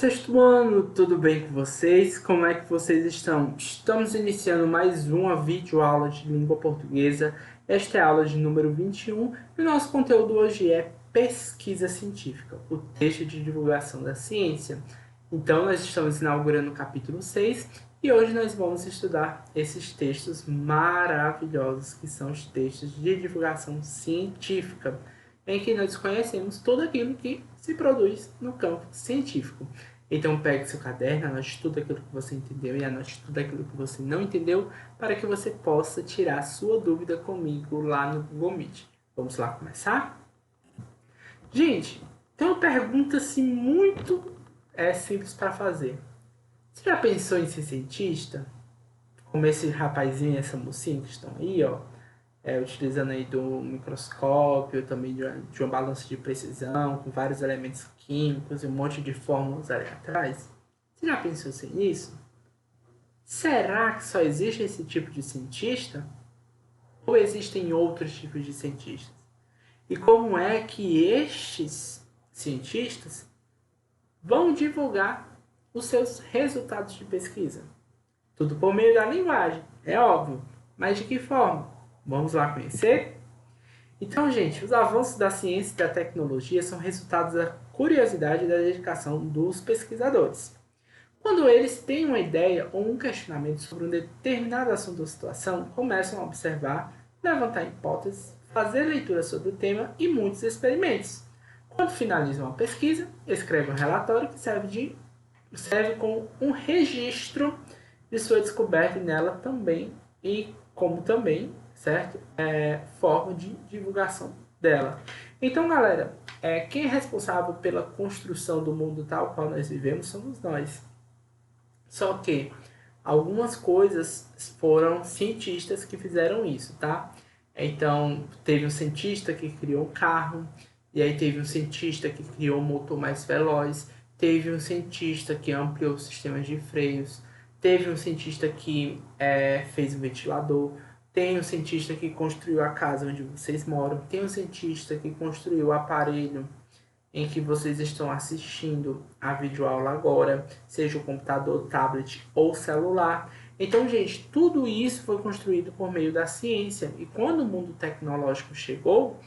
sexto ano, tudo bem com vocês? Como é que vocês estão? Estamos iniciando mais uma videoaula de língua portuguesa. Esta é a aula de número 21 e o nosso conteúdo hoje é pesquisa científica, o texto de divulgação da ciência. Então, nós estamos inaugurando o capítulo 6 e hoje nós vamos estudar esses textos maravilhosos que são os textos de divulgação científica, em que nós conhecemos tudo aquilo que se produz no campo científico. Então pegue seu caderno, anote tudo aquilo que você entendeu e anote tudo aquilo que você não entendeu para que você possa tirar sua dúvida comigo lá no Google Meet. Vamos lá começar? Gente, tem uma pergunta assim muito simples para fazer. Você já pensou em ser cientista? Como esse rapazinho e essa mocinha que estão aí, ó, utilizando aí do microscópio, também de uma balança de precisão, com vários elementos químicos e um monte de fórmulas ali atrás. Você já pensou assim nisso? Será que só existe esse tipo de cientista? Ou existem outros tipos de cientistas? E como é que estes cientistas vão divulgar os seus resultados de pesquisa? Tudo por meio da linguagem, é óbvio. Mas de que forma? Vamos lá conhecer? Então, gente, os avanços da ciência e da tecnologia são resultados da curiosidade e da dedicação dos pesquisadores. Quando eles têm uma ideia ou um questionamento sobre um determinado assunto ou situação, começam a observar, levantar hipóteses, fazer leitura sobre o tema e muitos experimentos. Quando finalizam a pesquisa, escrevem um relatório que serve como um registro de sua descoberta e nela também, e como também, certo? Forma de divulgação dela. Então, galera, quem é responsável pela construção do mundo tal qual nós vivemos somos nós. Só que algumas coisas foram cientistas que fizeram isso, tá? Então, teve um cientista que criou um carro, e aí teve um cientista que criou um motor mais veloz, teve um cientista que ampliou os sistemas de freios, teve um cientista que fez um ventilador, tem um cientista que construiu a casa onde vocês moram, tem um cientista que construiu o aparelho em que vocês estão assistindo a videoaula agora, seja o computador, tablet ou celular. Então, gente, tudo isso foi construído por meio da ciência. E quando o mundo tecnológico chegou,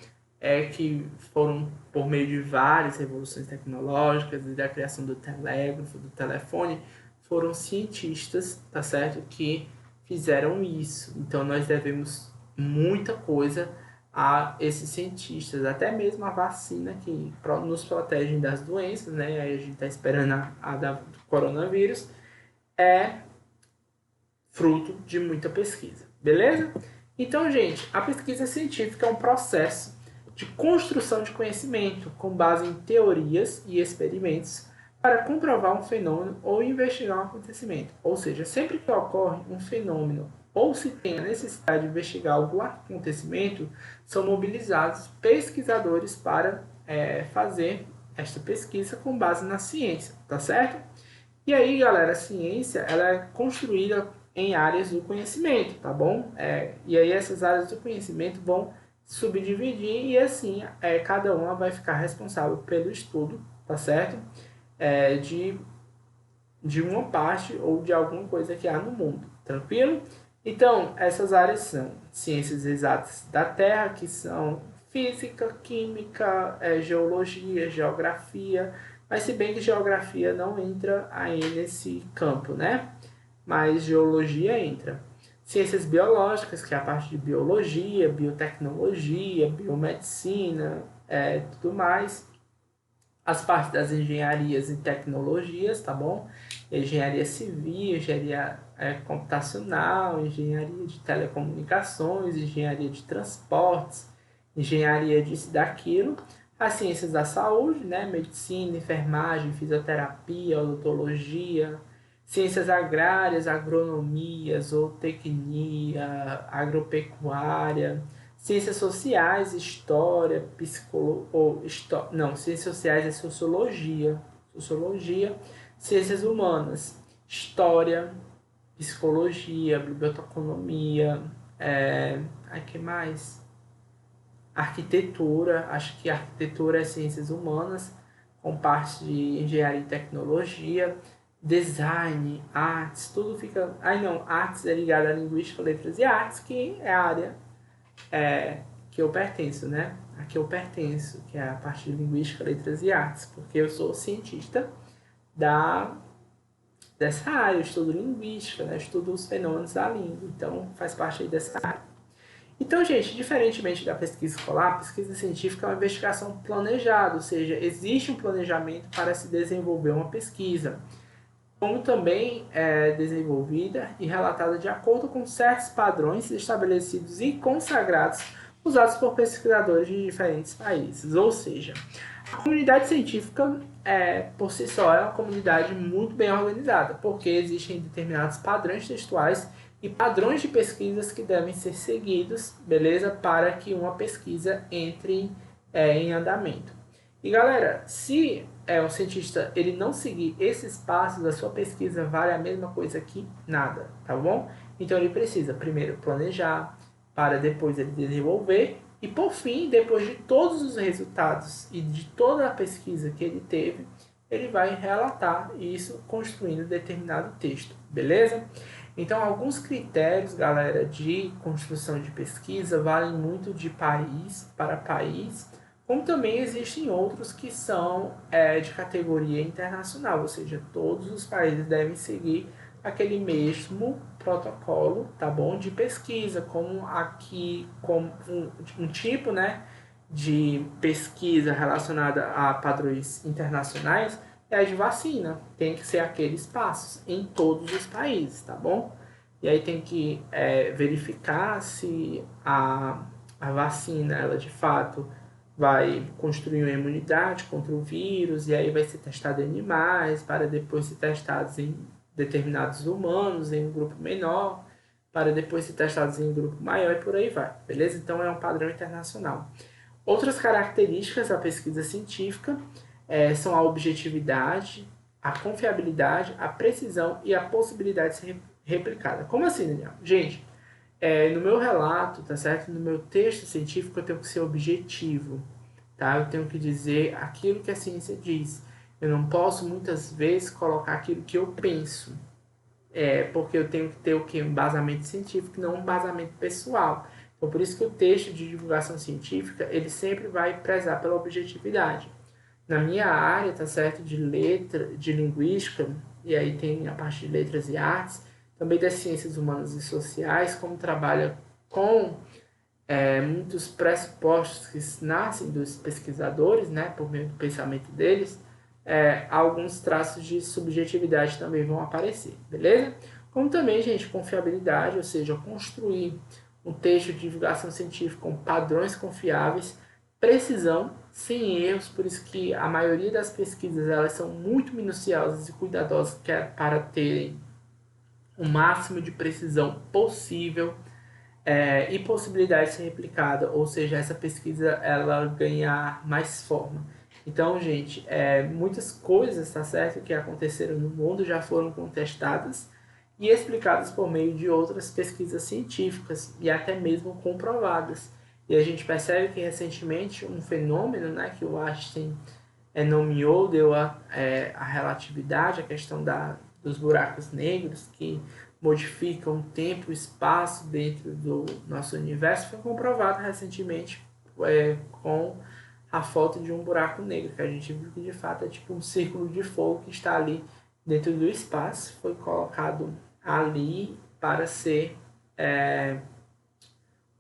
que foram por meio de várias revoluções tecnológicas e da criação do telégrafo, do telefone, foram cientistas, tá certo, que fizeram isso. Então, nós devemos muita coisa a esses cientistas, até mesmo a vacina que nos protege das doenças, né? Aí a gente está esperando a do coronavírus, é fruto de muita pesquisa, beleza? Então, gente, a pesquisa científica é um processo de construção de conhecimento com base em teorias e experimentos para comprovar um fenômeno ou investigar um acontecimento. Ou seja, sempre que ocorre um fenômeno ou se tem a necessidade de investigar algum acontecimento, são mobilizados pesquisadores para fazer esta pesquisa com base na ciência, tá certo? E aí, galera, a ciência ela é construída em áreas do conhecimento, tá bom? E aí essas áreas do conhecimento vão subdividir e assim cada uma vai ficar responsável pelo estudo, tá certo? De uma parte ou de alguma coisa que há no mundo, tranquilo? Então, essas áreas são ciências exatas da Terra, que são física, química, geologia, geografia, mas se bem que geografia não entra aí nesse campo, né? Mas geologia entra. Ciências biológicas, que é a parte de biologia, biotecnologia, biomedicina, tudo mais. As partes das engenharias e tecnologias, tá bom? Engenharia civil, engenharia computacional, engenharia de telecomunicações, engenharia de transportes, engenharia disso e daquilo. As ciências da saúde, né? Medicina, enfermagem, fisioterapia, odontologia, ciências agrárias, agronomia, zootecnia, agropecuária, ciências sociais, história, ciências sociais é sociologia, ciências humanas, história, psicologia, biblioteconomia, que mais? Arquitetura, acho que arquitetura é ciências humanas, com parte de engenharia e tecnologia, design, artes, tudo fica... artes é ligado a linguística, letras e artes, que é a área que eu pertenço, né? A que eu pertenço, que é a parte de linguística, letras e artes, porque eu sou cientista dessa área, eu estudo linguística, né? Eu estudo os fenômenos da língua, então faz parte aí dessa área. Então, gente, diferentemente da pesquisa escolar, a pesquisa científica é uma investigação planejada, ou seja, existe um planejamento para se desenvolver uma pesquisa, como também é desenvolvida e relatada de acordo com certos padrões estabelecidos e consagrados usados por pesquisadores de diferentes países. Ou seja, a comunidade científica, por si só, é uma comunidade muito bem organizada, porque existem determinados padrões textuais e padrões de pesquisas que devem ser seguidos, beleza? Para que uma pesquisa entre em andamento. E galera, se um cientista ele não seguir esses passos, a sua pesquisa vale a mesma coisa que nada, tá bom? Então ele precisa primeiro planejar, para depois ele desenvolver e por fim, depois de todos os resultados e de toda a pesquisa que ele teve, ele vai relatar isso construindo determinado texto, beleza? Então, alguns critérios, galera, de construção de pesquisa valem muito de país para país, como também existem outros que são de categoria internacional, ou seja, todos os países devem seguir aquele mesmo protocolo, tá bom? De pesquisa, como aqui, como um tipo, né, de pesquisa relacionada a padrões internacionais, é a de vacina. Tem que ser aqueles passos em todos os países, tá bom? E aí tem que verificar se a vacina, ela de fato vai construir uma imunidade contra o vírus, e aí vai ser testado em animais, para depois ser testados em determinados humanos, em um grupo menor, para depois ser testados em um grupo maior, e por aí vai, beleza? Então é um padrão internacional. Outras características da pesquisa científica são a objetividade, a confiabilidade, a precisão e a possibilidade de ser replicada. Como assim, Daniel? Gente, no meu relato, tá certo? No meu texto científico eu tenho que ser objetivo, tá? Eu tenho que dizer aquilo que a ciência diz. Eu não posso muitas vezes colocar aquilo que eu penso, porque eu tenho que ter o que? Um embasamento científico, não um embasamento pessoal. Então, por isso que o texto de divulgação científica, ele sempre vai prezar pela objetividade. Na minha área, tá certo, de letra, de linguística, e aí tem a parte de letras e artes, também das ciências humanas e sociais, como trabalha com muitos pressupostos que nascem dos pesquisadores, né, por meio do pensamento deles, alguns traços de subjetividade também vão aparecer, beleza? Como também, gente, confiabilidade, ou seja, construir um texto de divulgação científica com padrões confiáveis, precisão, sem erros, por isso que a maioria das pesquisas elas são muito minuciosas e cuidadosas para terem o máximo de precisão possível e possibilidade de ser replicada, ou seja, essa pesquisa ela ganhar mais forma. Então, gente, muitas coisas, tá certo, que aconteceram no mundo já foram contestadas e explicadas por meio de outras pesquisas científicas e até mesmo comprovadas. E a gente percebe que recentemente um fenômeno, né, que o Einstein nomeou, deu a relatividade, a questão dos buracos negros, que modificam o tempo e o espaço dentro do nosso universo, foi comprovado recentemente com a foto de um buraco negro, que a gente viu que de fato é tipo um círculo de fogo que está ali dentro do espaço, foi colocado ali para ser,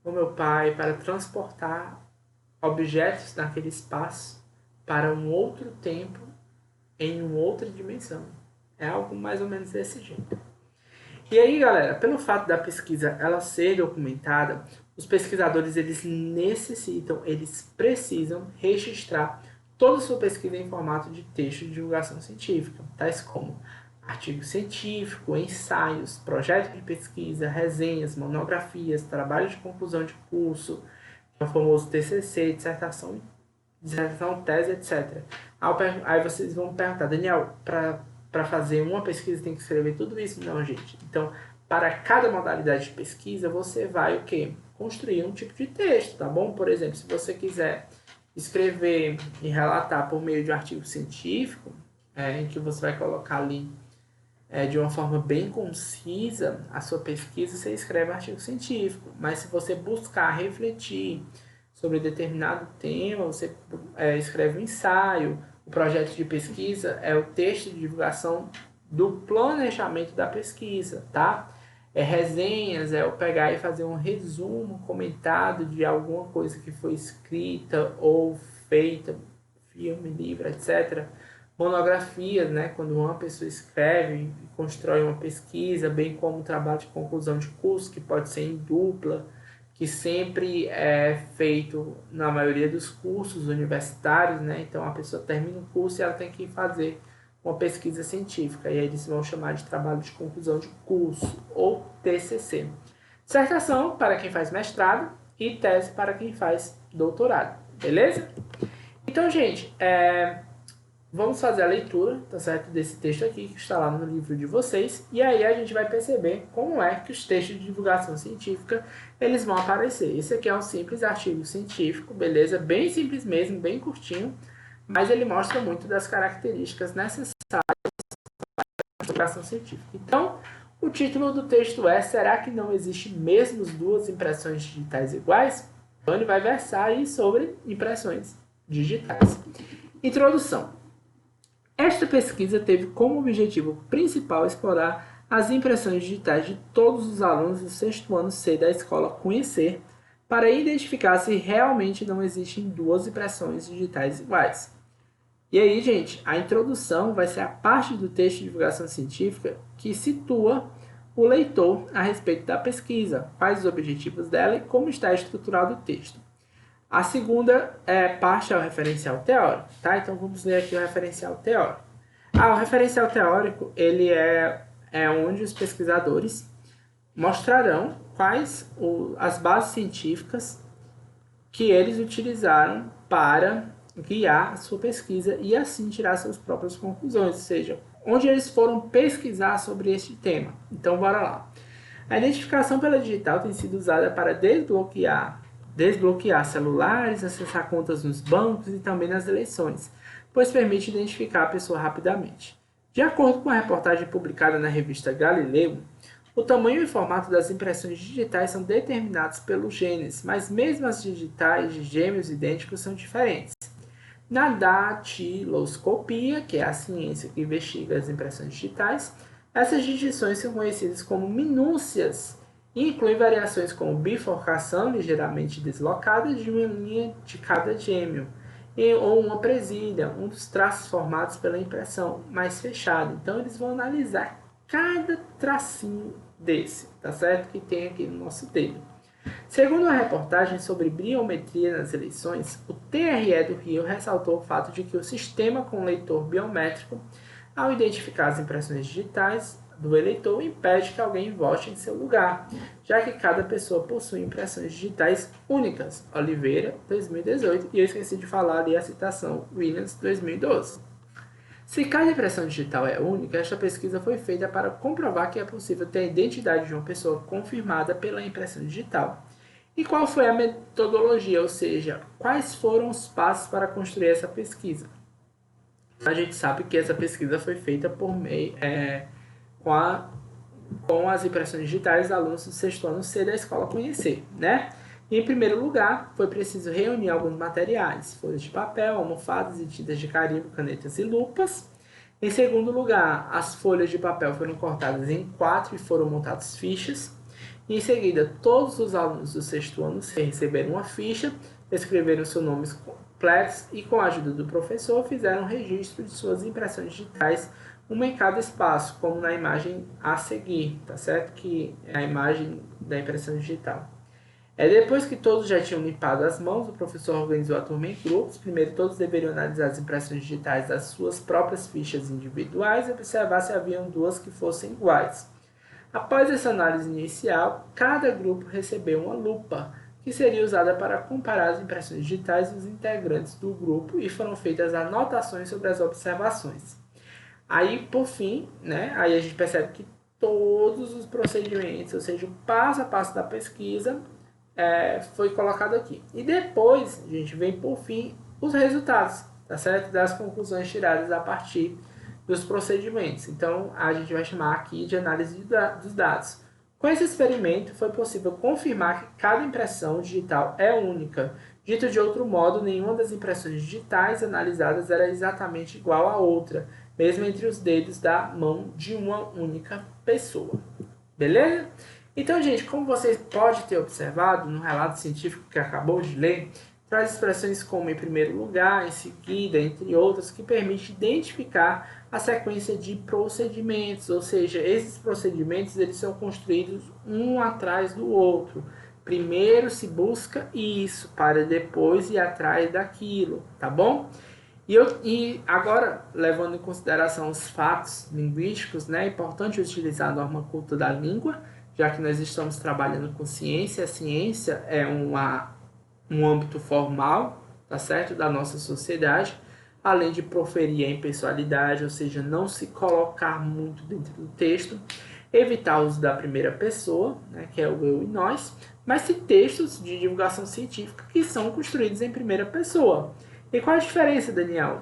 como meu pai, para transportar objetos naquele espaço para um outro tempo, em uma outra dimensão. É algo mais ou menos desse jeito. E aí, galera, pelo fato da pesquisa ela ser documentada, os pesquisadores eles necessitam, eles precisam registrar toda a sua pesquisa em formato de texto de divulgação científica, tais como artigo científico, ensaios, projetos de pesquisa, resenhas, monografias, trabalhos de conclusão de curso, o famoso TCC, dissertação, tese, etc. Aí vocês vão perguntar, Daniel, para fazer uma pesquisa tem que escrever tudo isso? Não, gente. Então, para cada modalidade de pesquisa, você vai o quê? Construir um tipo de texto, tá bom? Por exemplo, se você quiser escrever e relatar por meio de um artigo científico, em que você vai colocar ali de uma forma bem concisa a sua pesquisa, você escreve um artigo científico. Mas se você buscar refletir sobre determinado tema, você escreve um ensaio. O projeto de pesquisa é o texto de divulgação do planejamento da pesquisa, tá? Resenhas, eu pegar e fazer um resumo comentado de alguma coisa que foi escrita ou feita, filme, livro, etc. Monografias, né, quando uma pessoa escreve e constrói uma pesquisa, bem como o trabalho de conclusão de curso, que pode ser em dupla, que sempre é feito na maioria dos cursos universitários, né? Então a pessoa termina o curso e ela tem que fazer uma pesquisa científica, e aí eles vão chamar de trabalho de conclusão de curso, ou TCC. Dissertação para quem faz mestrado e tese para quem faz doutorado, beleza? Então, gente, vamos fazer a leitura, tá certo, desse texto aqui, que está lá no livro de vocês, e aí a gente vai perceber como é que os textos de divulgação científica, eles vão aparecer. Esse aqui é um simples artigo científico, beleza? Bem simples mesmo, bem curtinho, mas ele mostra muito das características necessárias para a divulgação científica. Então, o título do texto é: será que não existe mesmo duas impressões digitais iguais? Então, ele vai versar aí sobre impressões digitais. Introdução. Esta pesquisa teve como objetivo principal explorar as impressões digitais de todos os alunos do sexto ano C da escola Conhecer, para identificar se realmente não existem duas impressões digitais iguais. E aí, gente, a introdução vai ser a parte do texto de divulgação científica que situa o leitor a respeito da pesquisa, quais os objetivos dela e como está estruturado o texto. A segunda parte é o referencial teórico, tá? Então vamos ler aqui o referencial teórico. O referencial teórico, ele é onde os pesquisadores mostrarão quais as bases científicas que eles utilizaram para guiar a sua pesquisa e assim tirar suas próprias conclusões, ou seja, onde eles foram pesquisar sobre este tema. Então, bora lá. A identificação pela digital tem sido usada para desbloquear celulares, acessar contas nos bancos e também nas eleições, pois permite identificar a pessoa rapidamente. De acordo com a reportagem publicada na revista Galileu, o tamanho e formato das impressões digitais são determinados pelos genes, mas mesmo as digitais de gêmeos idênticos são diferentes. Na datiloscopia, que é a ciência que investiga as impressões digitais, essas distinções são conhecidas como minúcias e incluem variações como bifurcação ligeiramente deslocada de uma linha de cada gêmeo, ou uma presilha, um dos traços formados pela impressão mais fechada. Então eles vão analisar cada tracinho desse, tá certo? Que tem aqui no nosso dedo. Segundo a reportagem sobre biometria nas eleições, o TRE do Rio ressaltou o fato de que o sistema com leitor biométrico, ao identificar as impressões digitais do eleitor, impede que alguém vote em seu lugar, já que cada pessoa possui impressões digitais únicas. Oliveira, 2018, e eu esqueci de falar ali a citação Williams, 2012. Se cada impressão digital é única, esta pesquisa foi feita para comprovar que é possível ter a identidade de uma pessoa confirmada pela impressão digital. E qual foi a metodologia, ou seja, quais foram os passos para construir essa pesquisa? A gente sabe que essa pesquisa foi feita por meio com as impressões digitais dos alunos do sexto ano C da escola Conhecer, né? E, em primeiro lugar, foi preciso reunir alguns materiais, folhas de papel, almofadas e tintas de carimbo, canetas e lupas. Em segundo lugar, as folhas de papel foram cortadas em 4 e foram montadas fichas. E, em seguida, todos os alunos do sexto ano C receberam uma ficha, escreveram seus nomes completos e, com a ajuda do professor, fizeram um registro de suas impressões digitais, uma em cada espaço, como na imagem a seguir, tá certo? Que é a imagem da impressão digital. Depois que todos já tinham limpado as mãos, o professor organizou a turma em grupos. Primeiro, todos deveriam analisar as impressões digitais das suas próprias fichas individuais e observar se haviam duas que fossem iguais. Após essa análise inicial, cada grupo recebeu uma lupa, que seria usada para comparar as impressões digitais dos integrantes do grupo, e foram feitas anotações sobre as observações. Aí, por fim, né, aí a gente percebe que todos os procedimentos, ou seja, o passo a passo da pesquisa, foi colocado aqui. E depois, a gente vem por fim os resultados, tá certo? Das conclusões tiradas a partir dos procedimentos. Então, a gente vai chamar aqui de análise dos dados. Com esse experimento, foi possível confirmar que cada impressão digital é única. Dito de outro modo, nenhuma das impressões digitais analisadas era exatamente igual à outra, mesmo entre os dedos da mão de uma única pessoa. Beleza? Então, gente, como você pode ter observado no relato científico que acabou de ler, traz expressões como em primeiro lugar, em seguida, entre outras, que permite identificar a sequência de procedimentos, ou seja, esses procedimentos eles são construídos um atrás do outro. Primeiro se busca isso, para depois ir atrás daquilo, tá bom? E agora, levando em consideração os fatos linguísticos, né, é importante utilizar a norma culta da língua, já que nós estamos trabalhando com ciência. A ciência é um âmbito formal, tá certo, da nossa sociedade, além de proferir a impessoalidade, ou seja, não se colocar muito dentro do texto, evitar o uso da primeira pessoa, né, que é o eu e nós, mas tem textos de divulgação científica que são construídos em primeira pessoa. E qual a diferença, Daniel,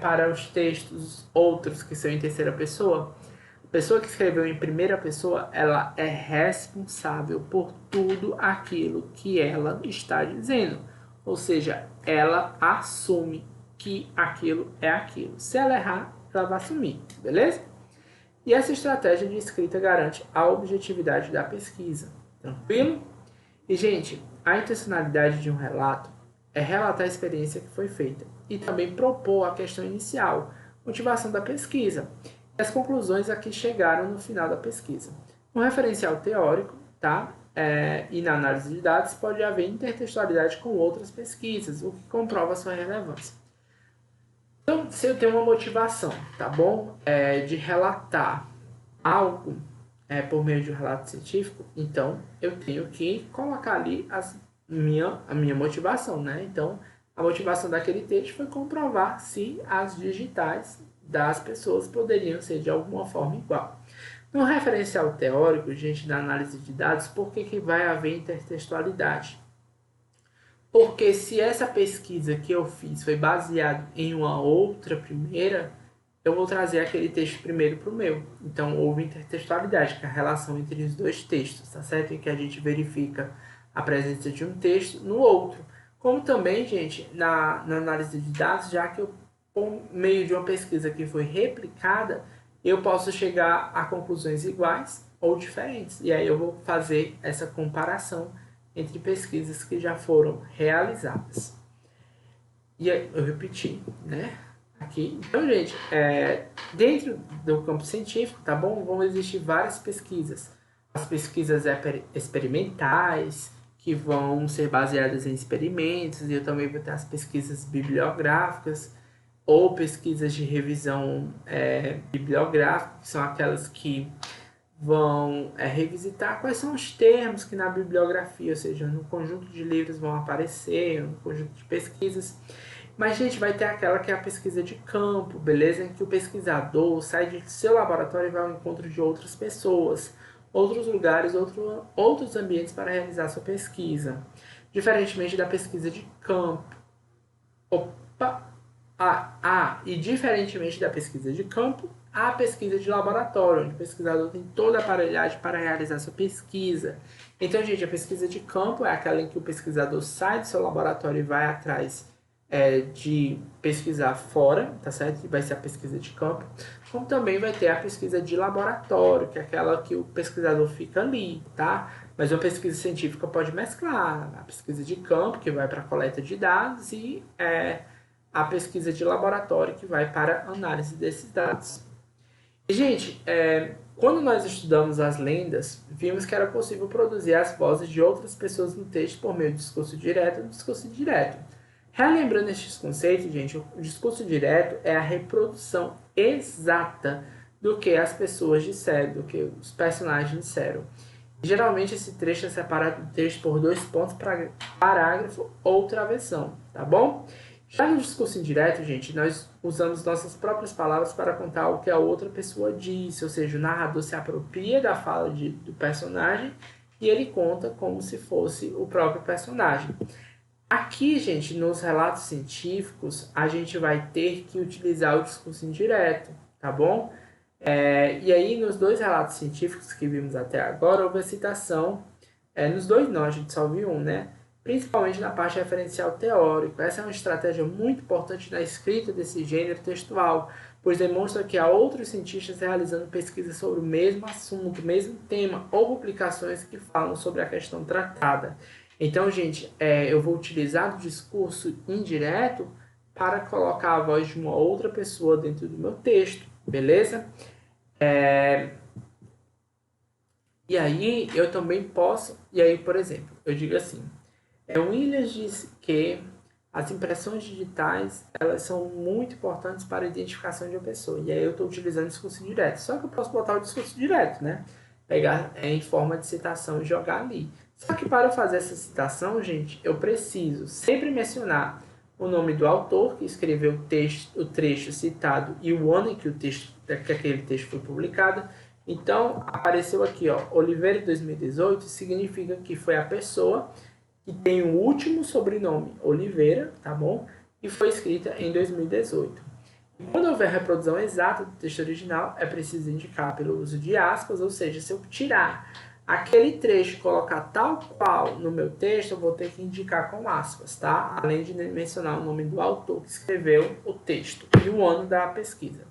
para os textos outros que são em terceira pessoa? A pessoa que escreveu em primeira pessoa, ela é responsável por tudo aquilo que ela está dizendo. Ou seja, ela assume que aquilo é aquilo. Se ela errar, ela vai assumir, beleza? E essa estratégia de escrita garante a objetividade da pesquisa. Tranquilo? E, gente, a intencionalidade de um relato é relatar a experiência que foi feita e também propor a questão inicial, motivação da pesquisa e as conclusões a que chegaram no final da pesquisa. Um referencial teórico, tá? E na análise de dados pode haver intertextualidade com outras pesquisas, o que comprova a sua relevância. Então, se eu tenho uma motivação, tá bom? De relatar algo por meio de um relato científico, então eu tenho que colocar ali a minha motivação, né? Então, a motivação daquele texto foi comprovar se as digitais das pessoas poderiam ser de alguma forma igual. No referencial teórico, gente, da análise de dados, por que vai haver intertextualidade? Porque se essa pesquisa que eu fiz foi baseada em uma outra primeira, eu vou trazer aquele texto primeiro para o meu. Então, houve intertextualidade, que é a relação entre os dois textos, tá certo? Em que a gente verifica a presença de um texto no outro. Como também, gente, na análise de dados, já que eu, por meio de uma pesquisa que foi replicada, eu posso chegar a conclusões iguais ou diferentes. E aí eu vou fazer essa comparação entre pesquisas que já foram realizadas. E aí, eu repeti, né? Aqui. Então, gente, dentro do campo científico, tá bom? Vão existir várias pesquisas. As pesquisas experimentais, que vão ser baseadas em experimentos, e eu também vou ter as pesquisas bibliográficas, ou pesquisas de revisão bibliográfica, que são aquelas que vão revisitar quais são os termos que na bibliografia, ou seja, no conjunto de livros vão aparecer, no conjunto de pesquisas. Mas, a gente vai ter aquela que é a pesquisa de campo, beleza? Em que o pesquisador sai de seu laboratório e vai ao encontro de outras pessoas, outros lugares, outros ambientes para realizar sua pesquisa. Diferentemente da pesquisa de campo. E diferentemente da pesquisa de campo, a pesquisa de laboratório, onde o pesquisador tem toda a aparelhagem para realizar sua pesquisa. Então, gente, a pesquisa de campo é aquela em que o pesquisador sai do seu laboratório e vai atrás de pesquisar fora, tá certo? Vai ser a pesquisa de campo. Como também vai ter a pesquisa de laboratório, que é aquela que o pesquisador fica ali, tá? Mas uma pesquisa científica pode mesclar a pesquisa de campo, que vai para a coleta de dados, e a pesquisa de laboratório, que vai para a análise desses dados. E, gente, quando nós estudamos as lendas, vimos que era possível produzir as vozes de outras pessoas no texto por meio do discurso direto e do discurso indireto. Relembrando estes conceitos, gente, o discurso direto é a reprodução exata do que as pessoas disseram, do que os personagens disseram. Geralmente esse trecho é separado do texto por 2 pontos, parágrafo ou travessão, tá bom? Já no discurso indireto, gente, nós usamos nossas próprias palavras para contar o que a outra pessoa disse, ou seja, o narrador se apropria da fala do personagem e ele conta como se fosse o próprio personagem. Aqui, gente, nos relatos científicos, a gente vai ter que utilizar o discurso indireto, tá bom? E aí, nos dois relatos científicos que vimos até agora, houve a citação, nos dois não, a gente só viu um, né? Principalmente na parte referencial teórica. Essa é uma estratégia muito importante na escrita desse gênero textual, pois demonstra que há outros cientistas realizando pesquisas sobre o mesmo assunto, o mesmo tema, ou publicações que falam sobre a questão tratada. Então, gente, eu vou utilizar o discurso indireto para colocar a voz de uma outra pessoa dentro do meu texto, beleza? E aí, eu também posso... E aí, por exemplo, eu digo assim... Williams disse que as impressões digitais elas são muito importantes para a identificação de uma pessoa. E aí eu estou utilizando o discurso direto. Só que eu posso botar o discurso direto, né? Pegar em forma de citação e jogar ali. Só que para fazer essa citação, gente, eu preciso sempre mencionar o nome do autor que escreveu o trecho citado e o ano em que aquele texto foi publicado. Então, apareceu aqui, ó, Oliveira 2018, significa que foi a pessoa que tem o último sobrenome Oliveira, tá bom? E foi escrita em 2018. E quando houver reprodução exata do texto original, é preciso indicar pelo uso de aspas, ou seja, se eu tirar aquele trecho e colocar tal qual no meu texto, eu vou ter que indicar com aspas, tá? Além de mencionar o nome do autor que escreveu o texto e o ano da pesquisa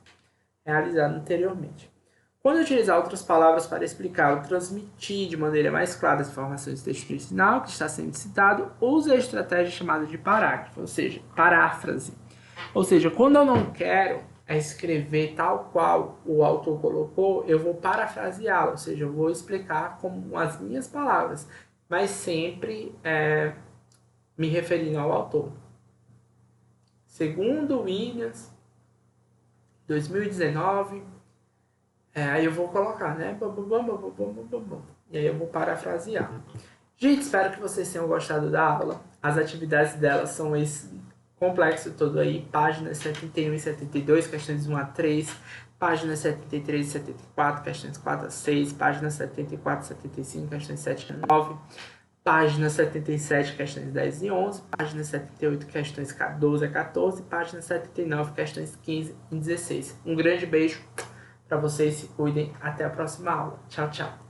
realizada anteriormente. Quando utilizar outras palavras para explicar ou transmitir de maneira mais clara as informações do texto original que está sendo citado, use a estratégia chamada de parágrafo, ou seja, paráfrase. Ou seja, quando eu não quero escrever tal qual o autor colocou, eu vou parafraseá-lo, ou seja, eu vou explicar com as minhas palavras, mas sempre me referindo ao autor. Segundo Williams, 2019... aí eu vou colocar, né? E aí eu vou parafrasear. Gente, espero que vocês tenham gostado da aula. As atividades delas são esse complexo todo aí. Páginas 71 e 72, questões 1 a 3. Páginas 73 e 74, questões 4 a 6. Páginas 74 e 75, questões 7 a 9. Páginas 77, questões 10 e 11. Páginas 78, questões 12 a 14. Páginas 79, questões 15 e 16. Um grande beijo para vocês, se cuidem. Até a próxima aula. Tchau, tchau.